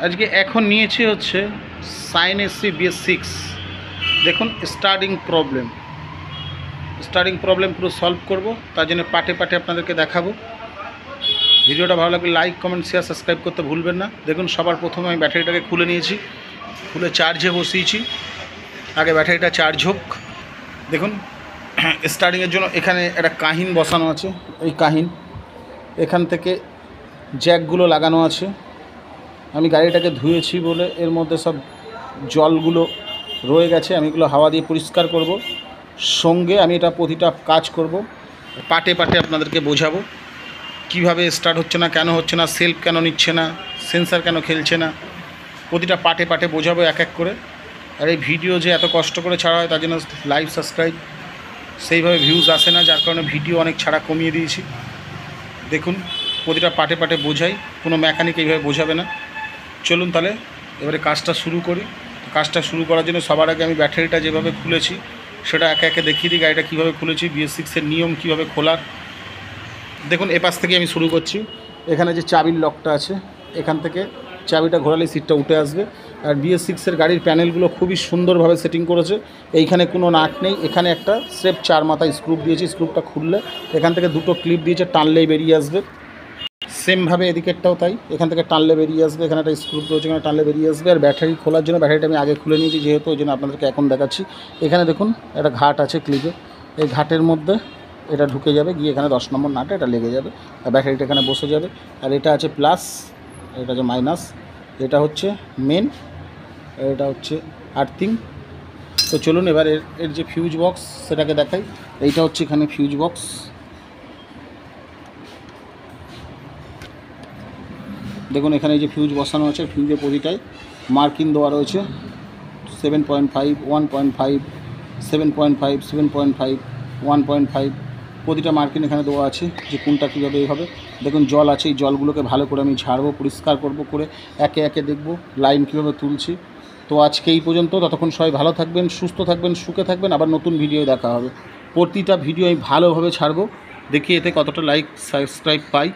আজকে এখন নিয়েছি হচ্ছে সাইন এসসি BS6। দেখুন স্টার্টিং প্রবলেম পুরো সলভ করব, তার জন্য পার্টে পার্টে আপনাদেরকে দেখাবো। ভিডিওটা ভালো লাগলে লাইক কমেন্ট শেয়ার সাবস্ক্রাইব করতে ভুলবেন না। দেখুন সবার প্রথমে আমি ব্যাটারিটাকে খুলে নিয়েছি, খুলে চার্জে বসিয়েছি। আগে ব্যাটারিটা চার্জ হোক। দেখুন স্টার্টিংয়ের জন্য এখানে একটা কাহিন বসানো আছে। এই কাহিন এখান থেকে জ্যাকগুলো লাগানো আছে। আমি গাড়িটাকে ধুয়েছি বলে এর মধ্যে সব জলগুলো রয়ে গেছে, আমি এগুলো হাওয়া দিয়ে পরিষ্কার করব। সঙ্গে আমি এটা প্রতিটা কাজ করব, পার্টে পার্টে আপনাদেরকে বোঝাবো কিভাবে স্টার্ট হচ্ছে না, কেন হচ্ছে না, সেলফ কেন নিচ্ছে না, সেন্সার কেন খেলছে না, প্রতিটা পার্টে পার্টে বোঝাবো এক এক করে। আর এই ভিডিও যে এত কষ্ট করে ছাড়া হয় তার জন্য লাইভ সাবস্ক্রাইব সেইভাবে ভিউজ আসে না, যার কারণে ভিডিও অনেক ছাড়া কমিয়ে দিয়েছি। দেখুন প্রতিটা পার্টে পার্টে বোঝাই, কোনো মেকানিক এইভাবে বোঝাবে না। চলুন তাহলে এবারে কাজটা শুরু করি। কাজটা শুরু করার জন্য সবার আগে আমি ব্যাটারিটা যেভাবে খুলেছি সেটা একে একে দেখিয়ে দিই, গাড়িটা কীভাবে খুলেছি, BS6-এর নিয়ম কীভাবে খোলার। দেখুন এপাশ থেকে আমি শুরু করছি। এখানে যে চাবির লকটা আছে, এখান থেকে চাবিটা ঘোরালে সিটটা উঠে আসবে। আর BS6-এর গাড়ির প্যানেলগুলো খুবই সুন্দরভাবে সেটিং করেছে। এইখানে কোনো নাট নেই, এখানে একটা স্রেফ 4 মাথায় স্ক্রু দিয়েছি। স্ক্রুটা খুললে এখান থেকে দুটো ক্লিপ দিয়েছে, টানলেই বেরিয়ে আসবে। সেমভাবে এদিকেরটাও তাই, এখান থেকে টানলে বেরিয়ে আসবে। এখানে একটা স্ক্রু রয়েছে, এখানে টানলে বেরিয়ে আসবে। আর ব্যাটারি খোলার জন্য ব্যাটারিটা আমি আগে খুলে নিয়েছি যেহেতু, ওই জন্য আপনাদেরকে এখন দেখাচ্ছি। এখানে দেখুন একটা ঘাট আছে ক্লিপে, এই ঘাটের মধ্যে এটা ঢুকে যাবে, গিয়ে এখানে 10 নম্বর নাটে এটা লেগে যাবে আর ব্যাটারিটা এখানে বসে যাবে। আর এটা আছে প্লাস, এটা আছে মাইনাস, এটা হচ্ছে মেন, এটা হচ্ছে আর্থিং। তো চলুন এবার এর যে ফিউজ বক্স সেটাকে দেখাই। এইটা হচ্ছে এখানে ফিউজ বক্স। দেখুন এখানে এই যে ফিউজ বসানো আছে, ফিউজের প্রতিটাই মার্কিং দেওয়া রয়েছে। 7.5, 1.5, 7.5, 7.5, 1.5 প্রতিটা মার্কিং এখানে দেওয়া আছে যে কোনটা কীভাবে হবে। দেখুন জল আছে, এই জলগুলোকে ভালো করে আমি ঝাড়বো, পরিষ্কার করব, করে একে একে দেখব লাইন কীভাবে তুলছি। তো আজকে এই পর্যন্ত, ততক্ষণ সবাই ভালো থাকবেন, সুস্থ থাকবেন, সুখে থাকবেন। আবার নতুন ভিডিও দেখা হবে। প্রতিটা ভিডিও আমি ভালোভাবে ছাড়বো, দেখি এতে কতটা লাইক সাবস্ক্রাইব পাই।